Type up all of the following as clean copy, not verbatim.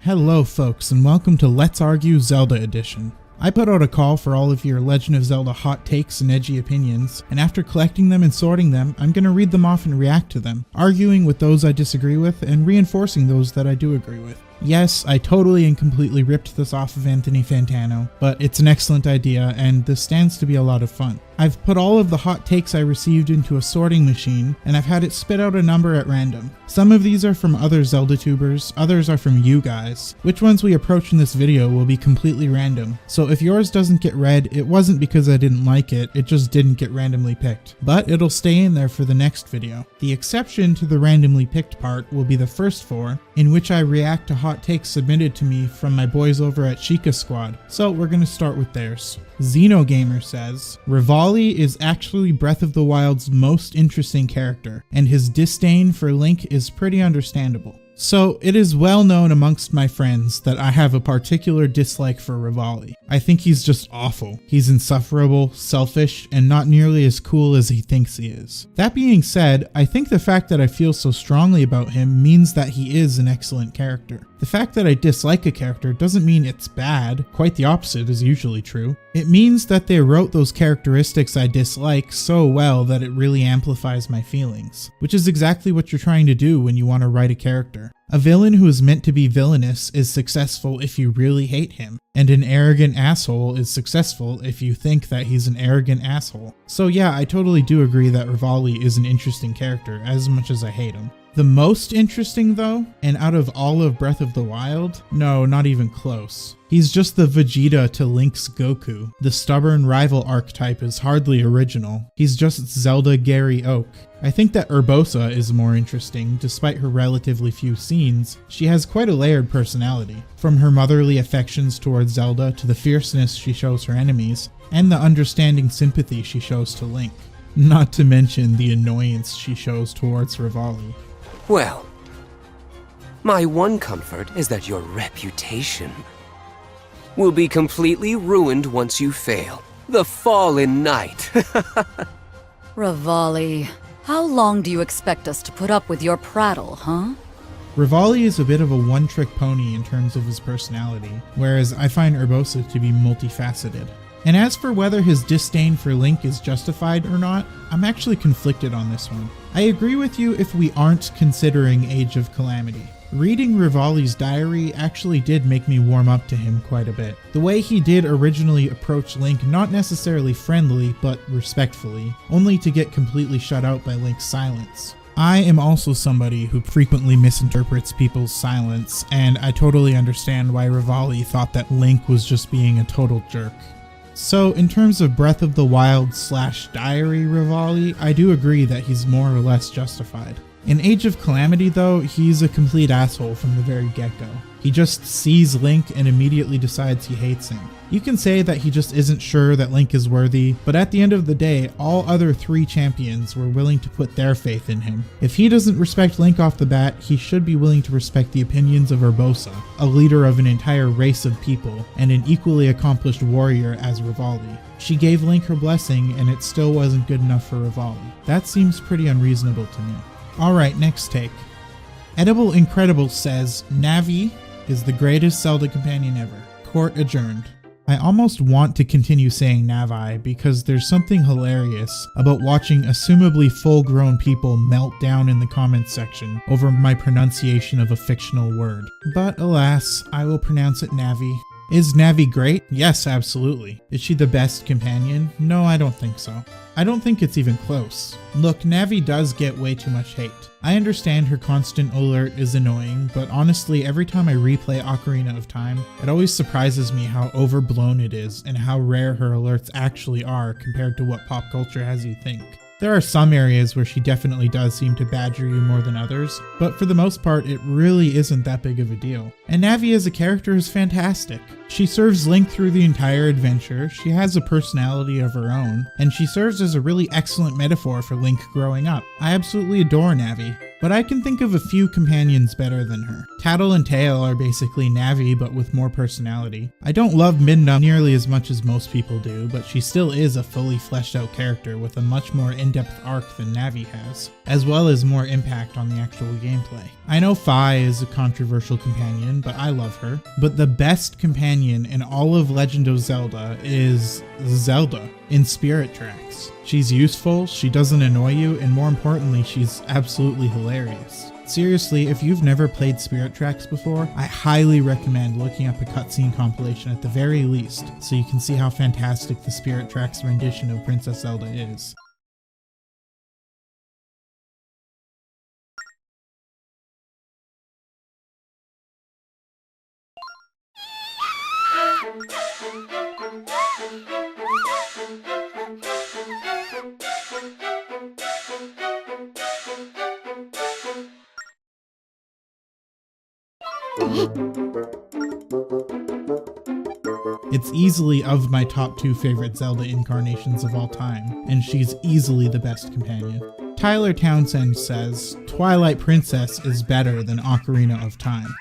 Hello folks, and welcome to Let's Argue Zelda Edition. I put out a call for all of your Legend of Zelda hot takes and edgy opinions, and after collecting them and sorting them, I'm going to read them off and react to them, arguing with those I disagree with and reinforcing those that I do agree with. Yes, I totally and completely ripped this off of Anthony Fantano, but it's an excellent idea and this stands to be a lot of fun. I've put all of the hot takes I received into a sorting machine, and I've had it spit out a number at random. Some of these are from other Zelda tubers, others are from you guys. Which ones we approach in this video will be completely random, so if yours doesn't get read, it wasn't because I didn't like it, it just didn't get randomly picked. But it'll stay in there for the next video. The exception to the randomly picked part will be the first four, in which I react to hot takes submitted to me from my boys over at Sheikah Squad, so we're gonna start with theirs. Xenogamer says, Rivali is actually Breath of the Wild's most interesting character, and his disdain for Link is pretty understandable. So, it is well known amongst my friends that I have a particular dislike for Rivali. I think he's just awful. He's insufferable, selfish, and not nearly as cool as he thinks he is. That being said, I think the fact that I feel so strongly about him means that he is an excellent character. The fact that I dislike a character doesn't mean it's bad, quite the opposite is usually true. It means that they wrote those characteristics I dislike so well that it really amplifies my feelings, which is exactly what you're trying to do when you want to write a character. A villain who is meant to be villainous is successful if you really hate him, and an arrogant asshole is successful if you think that he's an arrogant asshole. So yeah, I totally do agree that Rivali is an interesting character as much as I hate him. The most interesting though, and out of all of Breath of the Wild, no, not even close. He's just the Vegeta to Link's Goku. The stubborn rival archetype is hardly original. He's just Zelda Gary Oak. I think that Urbosa is more interesting. Despite her relatively few scenes, she has quite a layered personality. From her motherly affections towards Zelda to the fierceness she shows her enemies, and the understanding sympathy she shows to Link. Not to mention the annoyance she shows towards Rivali. Well, my one comfort is that your reputation will be completely ruined once you fail. The Fallen Knight. Rivali, how long do you expect us to put up with your prattle, huh? Rivali is a bit of a one-trick pony in terms of his personality, whereas I find Urbosa to be multifaceted. And as for whether his disdain for Link is justified or not, I'm actually conflicted on this one. I agree with you if we aren't considering Age of Calamity. Reading Rivali's diary actually did make me warm up to him quite a bit. The way he did originally approach Link, not necessarily friendly, but respectfully, only to get completely shut out by Link's silence. I am also somebody who frequently misinterprets people's silence, and I totally understand why Rivali thought that Link was just being a total jerk. So in terms of Breath of the Wild / Diary Rivali, I do agree that he's more or less justified. In Age of Calamity though, he's a complete asshole from the very get-go. He just sees Link and immediately decides he hates him. You can say that he just isn't sure that Link is worthy, but at the end of the day, all other 3 champions were willing to put their faith in him. If he doesn't respect Link off the bat, he should be willing to respect the opinions of Urbosa, a leader of an entire race of people, and an equally accomplished warrior as Rivali. She gave Link her blessing, and it still wasn't good enough for Rivali. That seems pretty unreasonable to me. Alright, next take. Edible Incredible says, Navi is the greatest Zelda companion ever. Court adjourned. I almost want to continue saying Navi because there's something hilarious about watching assumably full-grown people melt down in the comments section over my pronunciation of a fictional word. But alas, I will pronounce it Navi. Is Navi great? Yes, absolutely. Is she the best companion? No, I don't think so. I don't think it's even close. Look, Navi does get way too much hate. I understand her constant alert is annoying, but honestly, every time I replay Ocarina of Time, it always surprises me how overblown it is and how rare her alerts actually are compared to what pop culture has you think. There are some areas where she definitely does seem to badger you more than others, but for the most part it really isn't that big of a deal. And Navi as a character is fantastic. She serves Link through the entire adventure, she has a personality of her own, and she serves as a really excellent metaphor for Link growing up. I absolutely adore Navi. but I can think of a few companions better than her. Tattle and Tail are basically Navi, but with more personality. I don't love Midna nearly as much as most people do, but she still is a fully fleshed out character with a much more in-depth arc than Navi has, as well as more impact on the actual gameplay. I know Fi is a controversial companion, but I love her. But the best companion in all of Legend of Zelda is Zelda in Spirit Tracks. She's useful, she doesn't annoy you, and more importantly, she's absolutely hilarious. Seriously, if you've never played Spirit Tracks before, I highly recommend looking up a cutscene compilation at the very least, so you can see how fantastic the Spirit Tracks rendition of Princess Zelda is. It's easily of my top 2 favorite Zelda incarnations of all time, and she's easily the best companion. Tyler Townsend says, Twilight Princess is better than Ocarina of Time.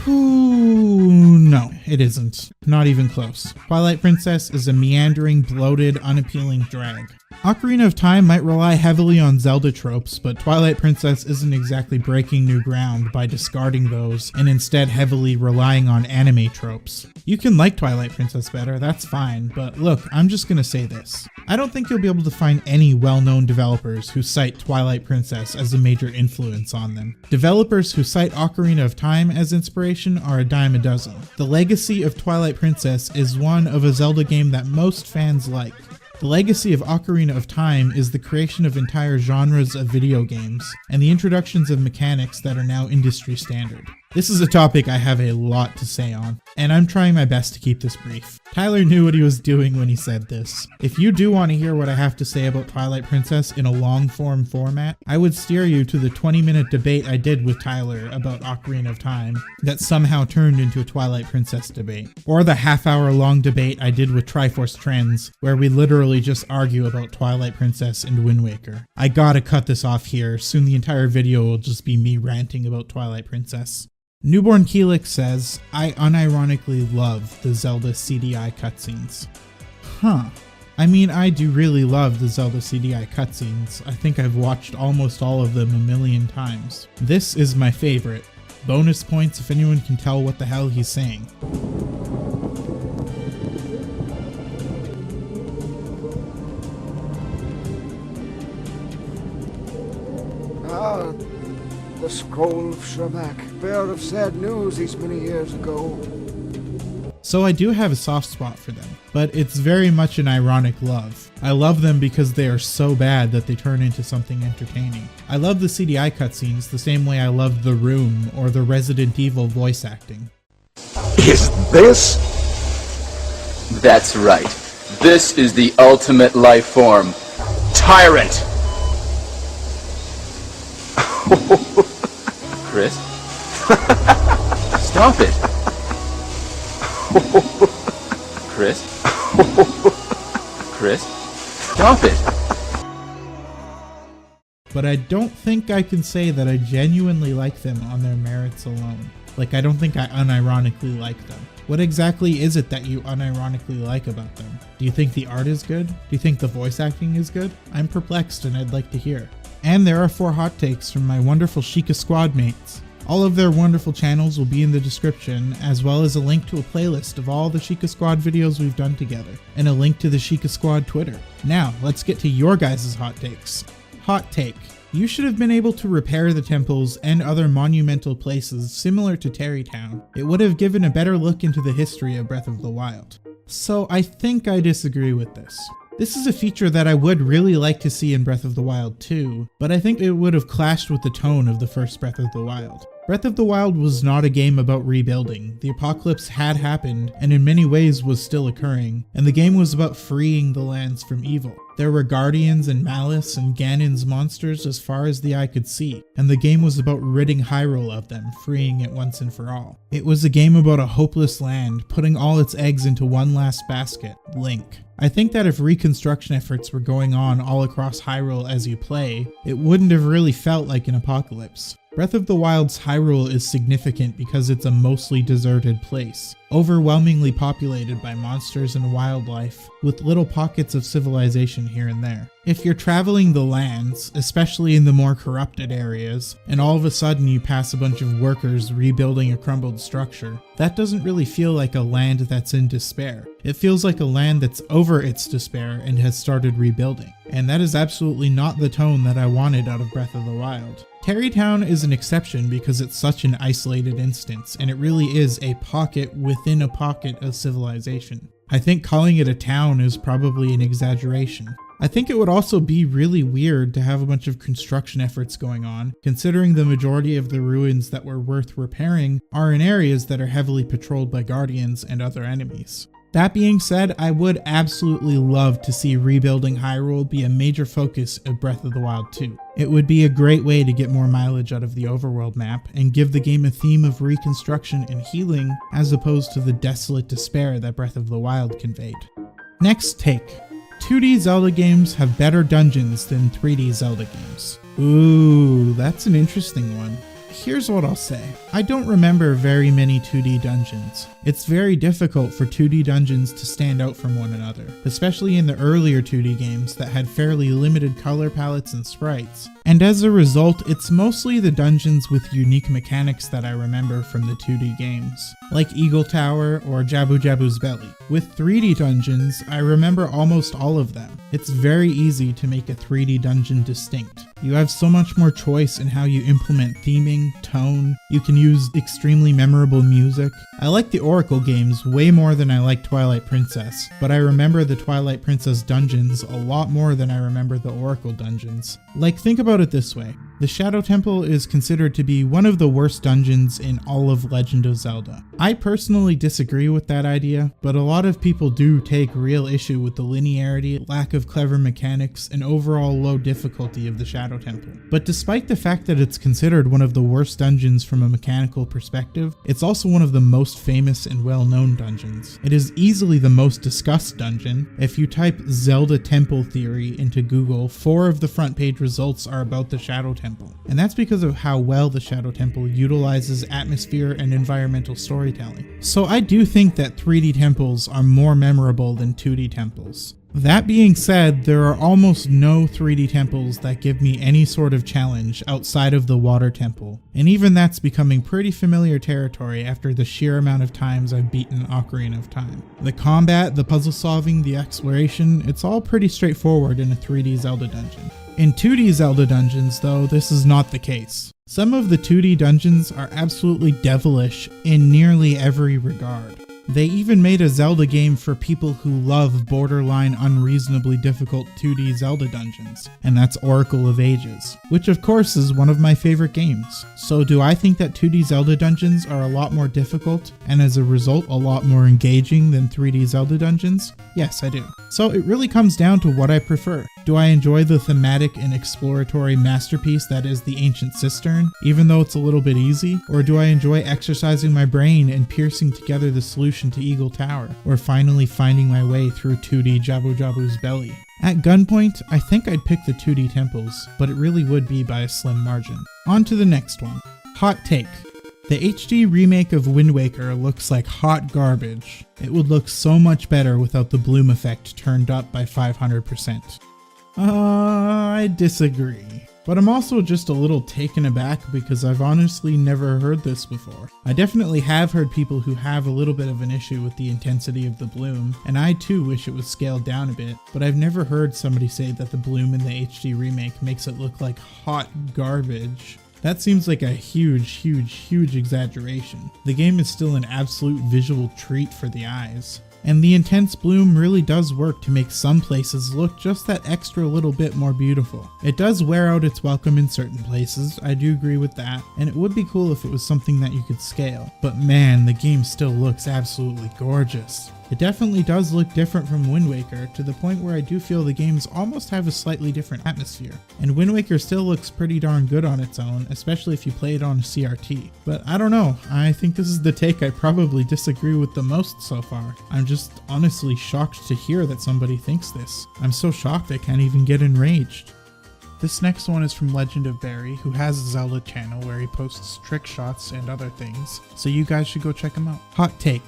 Ooh, no, it isn't. Not even close. Twilight Princess is a meandering, bloated, unappealing drag. Ocarina of Time might rely heavily on Zelda tropes, but Twilight Princess isn't exactly breaking new ground by discarding those and instead heavily relying on anime tropes. You can like Twilight Princess better, that's fine, but look, I'm just gonna say this. I don't think you'll be able to find any well-known developers who cite Twilight Princess as a major influence on them. Developers who cite Ocarina of Time as inspiration are a dime a dozen. The legacy of Twilight Princess is one of a Zelda game that most fans like. The legacy of Ocarina of Time is the creation of entire genres of video games, and the introductions of mechanics that are now industry standard. This is a topic I have a lot to say on, and I'm trying my best to keep this brief. Tyler knew what he was doing when he said this. If you do want to hear what I have to say about Twilight Princess in a long-form format, I would steer you to the 20-minute debate I did with Tyler about Ocarina of Time that somehow turned into a Twilight Princess debate. Or the half-hour-long debate I did with Triforce Trends, where we literally just argue about Twilight Princess and Wind Waker. I gotta cut this off here, soon the entire video will just be me ranting about Twilight Princess. Newborn Keelik says, I unironically love the Zelda CDI cutscenes. Huh. I mean, I do really love the Zelda CDI cutscenes. I think I've watched almost all of them a million times. This is my favorite. Bonus points if anyone can tell what the hell he's saying. The scroll of Shavak, bearer of sad news these many years ago. So I do have a soft spot for them, but it's very much an ironic love. I love them because they are so bad that they turn into something entertaining. I love the CDI cutscenes the same way I loved The Room or the Resident Evil voice acting. Is this? That's right. This is the ultimate life form. Tyrant! Chris? Stop it! Chris? Chris? Stop it! But I don't think I can say that I genuinely like them on their merits alone. Like, I don't think I unironically like them. What exactly is it that you unironically like about them? Do you think the art is good? Do you think the voice acting is good? I'm perplexed and I'd like to hear. And there are 4 hot takes from my wonderful Sheikah Squad mates. All of their wonderful channels will be in the description, as well as a link to a playlist of all the Sheikah Squad videos we've done together, and a link to the Sheikah Squad Twitter. Now, let's get to your guys' hot takes. Hot take. You should have been able to repair the temples and other monumental places similar to Terrytown. It would have given a better look into the history of Breath of the Wild. So I think I disagree with this. This is a feature that I would really like to see in Breath of the Wild 2, but I think it would have clashed with the tone of the first Breath of the Wild. Breath of the Wild was not a game about rebuilding. The apocalypse had happened, and in many ways was still occurring, and the game was about freeing the lands from evil. There were Guardians and Malice and Ganon's monsters as far as the eye could see, and the game was about ridding Hyrule of them, freeing it once and for all. It was a game about a hopeless land, putting all its eggs into one last basket, Link. I think that if reconstruction efforts were going on all across Hyrule as you play, it wouldn't have really felt like an apocalypse. Breath of the Wild's Hyrule is significant because it's a mostly deserted place, overwhelmingly populated by monsters and wildlife, with little pockets of civilization here and there. If you're traveling the lands, especially in the more corrupted areas, and all of a sudden you pass a bunch of workers rebuilding a crumbled structure, that doesn't really feel like a land that's in despair. It feels like a land that's over its despair and has started rebuilding. And that is absolutely not the tone that I wanted out of Breath of the Wild. Terrytown is an exception because it's such an isolated instance, and it really is a pocket within a pocket of civilization. I think calling it a town is probably an exaggeration. I think it would also be really weird to have a bunch of construction efforts going on, considering the majority of the ruins that were worth repairing are in areas that are heavily patrolled by Guardians and other enemies. That being said, I would absolutely love to see rebuilding Hyrule be a major focus of Breath of the Wild 2. It would be a great way to get more mileage out of the overworld map and give the game a theme of reconstruction and healing as opposed to the desolate despair that Breath of the Wild conveyed. Next take. 2D Zelda games have better dungeons than 3D Zelda games. Ooh, that's an interesting one. Here's what I'll say. I don't remember very many 2D dungeons. It's very difficult for 2D dungeons to stand out from one another, especially in the earlier 2D games that had fairly limited color palettes and sprites. And as a result, it's mostly the dungeons with unique mechanics that I remember from the 2D games, like Eagle Tower or Jabu Jabu's Belly. With 3D dungeons, I remember almost all of them. It's very easy to make a 3D dungeon distinct. You have so much more choice in how you implement theming, tone, you can use extremely memorable music. I like the Oracle games way more than I like Twilight Princess, but I remember the Twilight Princess dungeons a lot more than I remember the Oracle dungeons. Like, think about it this way. The Shadow Temple is considered to be one of the worst dungeons in all of Legend of Zelda. I personally disagree with that idea, but a lot of people do take real issue with the linearity, lack of clever mechanics, and overall low difficulty of the Shadow Temple. But despite the fact that it's considered one of the worst dungeons from a mechanical perspective, it's also one of the most famous and well-known dungeons. It is easily the most discussed dungeon. If you type Zelda Temple Theory into Google, 4 of the front page results are about the Shadow Temple. And that's because of how well the Shadow Temple utilizes atmosphere and environmental storytelling. So I do think that 3D temples are more memorable than 2D temples. That being said, there are almost no 3D temples that give me any sort of challenge outside of the Water Temple, and even that's becoming pretty familiar territory after the sheer amount of times I've beaten Ocarina of Time. The combat, the puzzle solving, the exploration, it's all pretty straightforward in a 3D Zelda dungeon. In 2D Zelda dungeons, though, this is not the case. Some of the 2D dungeons are absolutely devilish in nearly every regard. They even made a Zelda game for people who love borderline unreasonably difficult 2D Zelda dungeons, and that's Oracle of Ages, which of course is one of my favorite games. So do I think that 2D Zelda dungeons are a lot more difficult, and as a result a lot more engaging than 3D Zelda dungeons? Yes, I do. So it really comes down to what I prefer. Do I enjoy the thematic and exploratory masterpiece that is the Ancient Cistern, even though it's a little bit easy? Or do I enjoy exercising my brain and piercing together the solution to Eagle Tower, or finally finding my way through 2D Jabu Jabu's Belly? At gunpoint, I think I'd pick the 2D temples, but it really would be by a slim margin. On to the next one. Hot take. The HD remake of Wind Waker looks like hot garbage. It would look so much better without the bloom effect turned up by 500%. I disagree. But I'm also just a little taken aback because I've honestly never heard this before. I definitely have heard people who have a little bit of an issue with the intensity of the bloom, and I too wish it was scaled down a bit, but I've never heard somebody say that the bloom in the HD remake makes it look like hot garbage. That seems like a huge exaggeration. The game is still an absolute visual treat for the eyes. And the intense bloom really does work to make some places look just that extra little bit more beautiful. It does wear out its welcome in certain places, I do agree with that, and it would be cool if it was something that you could scale. But man, the game still looks absolutely gorgeous. It definitely does look different from Wind Waker, to the point where I do feel the games almost have a slightly different atmosphere. And Wind Waker still looks pretty darn good on its own, especially if you play it on a CRT. But I don't know, I think this is the take I probably disagree with the most so far. I'm just honestly shocked to hear that somebody thinks this. I'm so shocked I can't even get enraged. This next one is from Legend of Barry, who has a Zelda channel where he posts trick shots and other things, so you guys should go check him out. Hot take.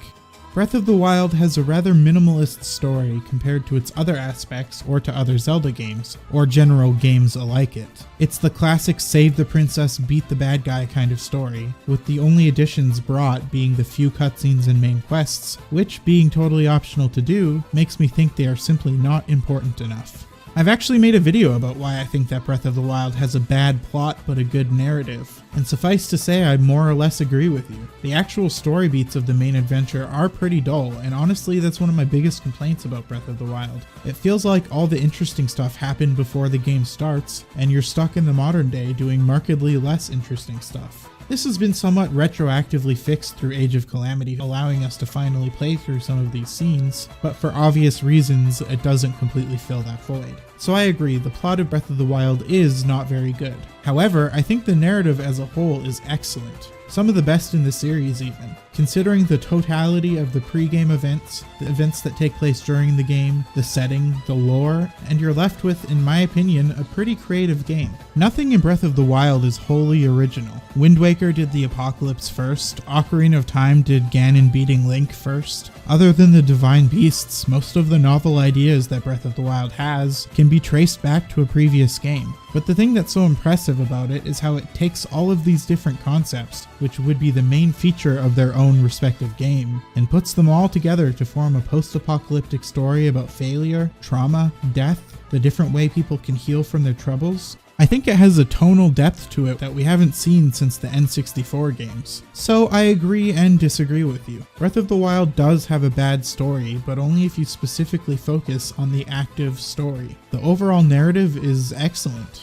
Breath of the Wild has a rather minimalist story compared to its other aspects or to other Zelda games, or general games alike it. It's the classic save the princess, beat the bad guy kind of story, with the only additions brought being the few cutscenes and main quests, which, being totally optional to do, makes me think they are simply not important enough. I've actually made a video about why I think that Breath of the Wild has a bad plot but a good narrative, and suffice to say I more or less agree with you. The actual story beats of the main adventure are pretty dull, and honestly that's one of my biggest complaints about Breath of the Wild. It feels like all the interesting stuff happened before the game starts, and you're stuck in the modern day doing markedly less interesting stuff. This has been somewhat retroactively fixed through Age of Calamity, allowing us to finally play through some of these scenes, but for obvious reasons it doesn't completely fill that void. So I agree, the plot of Breath of the Wild is not very good. However, I think the narrative as a whole is excellent. Some of the best in the series even. Considering the totality of the pre-game events, the events that take place during the game, the setting, the lore, and you're left with, in my opinion, a pretty creative game. Nothing in Breath of the Wild is wholly original. Wind Waker did the Apocalypse first, Ocarina of Time did Ganon beating Link first. Other than the Divine Beasts, most of the novel ideas that Breath of the Wild has can be traced back to a previous game. But the thing that's so impressive about it is how it takes all of these different concepts, which would be the main feature of their own respective game, and puts them all together to form a post-apocalyptic story about failure, trauma, death, the different way people can heal from their troubles. I think it has a tonal depth to it that we haven't seen since the N64 games. So I agree and disagree with you. Breath of the Wild does have a bad story, but only if you specifically focus on the active story. The overall narrative is excellent.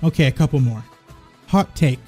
Okay, a couple more. Hot take.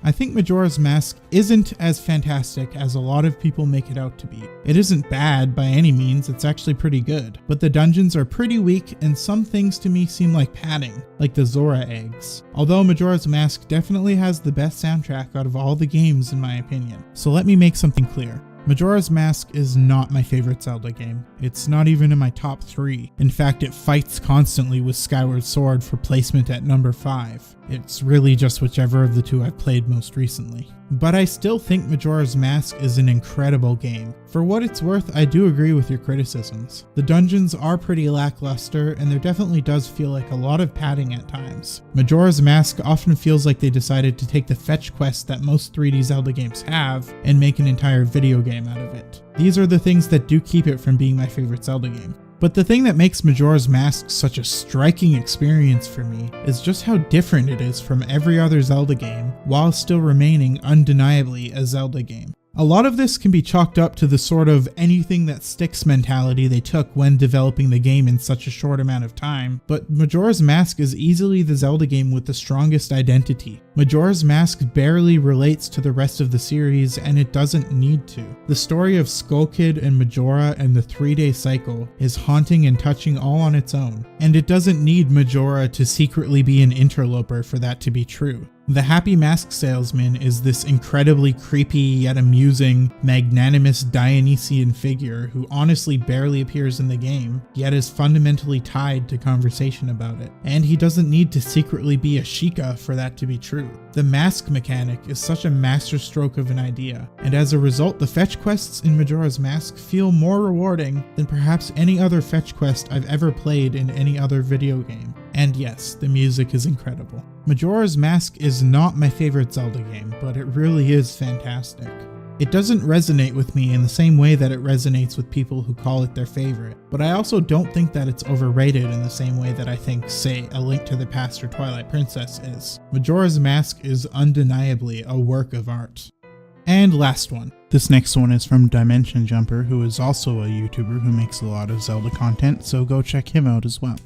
I think Majora's Mask isn't as fantastic as a lot of people make it out to be. It isn't bad by any means, it's actually pretty good, but the dungeons are pretty weak and some things to me seem like padding, like the Zora eggs. Although Majora's Mask definitely has the best soundtrack out of all the games in my opinion. So let me make something clear. Majora's Mask is not my favorite Zelda game. It's not even in my top 3. In fact, it fights constantly with Skyward Sword for placement at number 5. It's really just whichever of the two I've played most recently. But I still think Majora's Mask is an incredible game. For what it's worth, I do agree with your criticisms. The dungeons are pretty lackluster, and there definitely does feel like a lot of padding at times. Majora's Mask often feels like they decided to take the fetch quest that most 3D Zelda games have and make an entire video game out of it. These are the things that do keep it from being my favorite Zelda game. But the thing that makes Majora's Mask such a striking experience for me is just how different it is from every other Zelda game, while still remaining undeniably a Zelda game. A lot of this can be chalked up to the sort of anything that sticks mentality they took when developing the game in such a short amount of time, but Majora's Mask is easily the Zelda game with the strongest identity. Majora's Mask barely relates to the rest of the series, and it doesn't need to. The story of Skull Kid and Majora and the 3-day cycle is haunting and touching all on its own, and it doesn't need Majora to secretly be an interloper for that to be true. The Happy Mask Salesman is this incredibly creepy yet amusing, magnanimous Dionysian figure who honestly barely appears in the game, yet is fundamentally tied to conversation about it. And he doesn't need to secretly be a Sheikah for that to be true. The mask mechanic is such a masterstroke of an idea, and as a result the fetch quests in Majora's Mask feel more rewarding than perhaps any other fetch quest I've ever played in any other video game. And yes, the music is incredible. Majora's Mask is not my favorite Zelda game, but it really is fantastic. It doesn't resonate with me in the same way that it resonates with people who call it their favorite, but I also don't think that it's overrated in the same way that I think, say, A Link to the Past or Twilight Princess is. Majora's Mask is undeniably a work of art. And last one. This next one is from Dimension Jumper, who is also a YouTuber who makes a lot of Zelda content, so go check him out as well.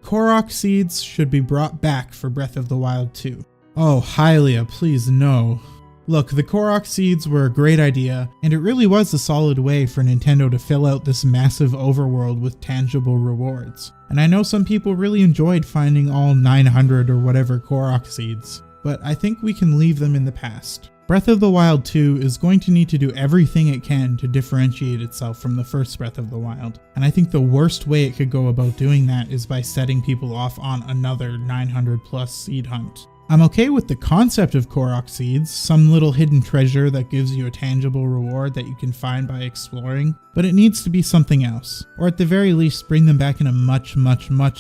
Korok seeds should be brought back for Breath of the Wild 2. Oh, Hylia, please no. Look, the Korok seeds were a great idea, and it really was a solid way for Nintendo to fill out this massive overworld with tangible rewards. And I know some people really enjoyed finding all 900 or whatever Korok seeds, but I think we can leave them in the past. Breath of the Wild 2 is going to need to do everything it can to differentiate itself from the first Breath of the Wild, and I think the worst way it could go about doing that is by setting people off on another 900 plus seed hunt. I'm okay with the concept of Korok seeds, some little hidden treasure that gives you a tangible reward that you can find by exploring, but it needs to be something else, or at the very least bring them back in a much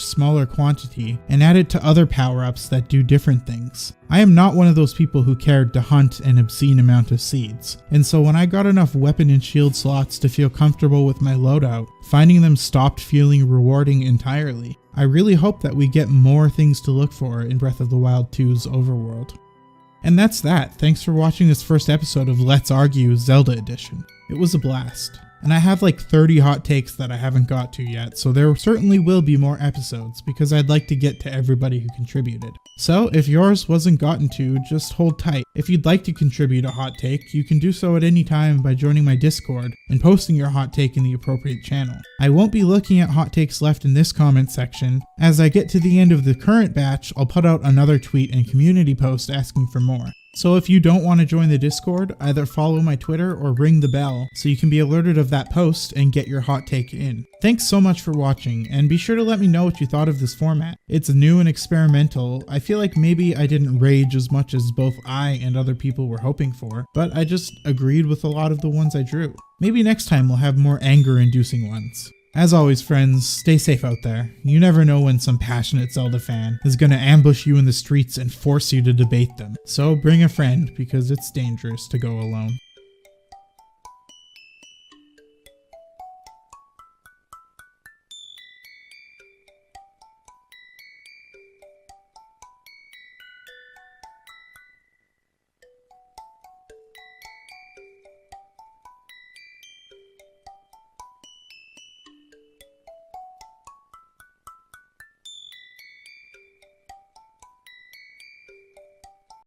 smaller quantity and add it to other power-ups that do different things. I am not one of those people who cared to hunt an obscene amount of seeds, and so when I got enough weapon and shield slots to feel comfortable with my loadout, finding them stopped feeling rewarding entirely. I really hope that we get more things to look for in Breath of the Wild 2's overworld. And that's that. Thanks for watching this first episode of Let's Argue Zelda Edition. It was a blast. And I have like 30 hot takes that I haven't got to yet, so there certainly will be more episodes because I'd like to get to everybody who contributed. So if yours wasn't gotten to, just hold tight. If you'd like to contribute a hot take, you can do so at any time by joining my Discord and posting your hot take in the appropriate channel. I won't be looking at hot takes left in this comment section. As I get to the end of the current batch, I'll put out another tweet and community post asking for more. So if you don't want to join the Discord, either follow my Twitter or ring the bell so you can be alerted of that post and get your hot take in. Thanks so much for watching, and be sure to let me know what you thought of this format. It's new and experimental. I feel like maybe I didn't rage as much as both I and other people were hoping for, but I just agreed with a lot of the ones I drew. Maybe next time we'll have more anger-inducing ones. As always, friends, stay safe out there. You never know when some passionate Zelda fan is gonna ambush you in the streets and force you to debate them. So bring a friend, because it's dangerous to go alone.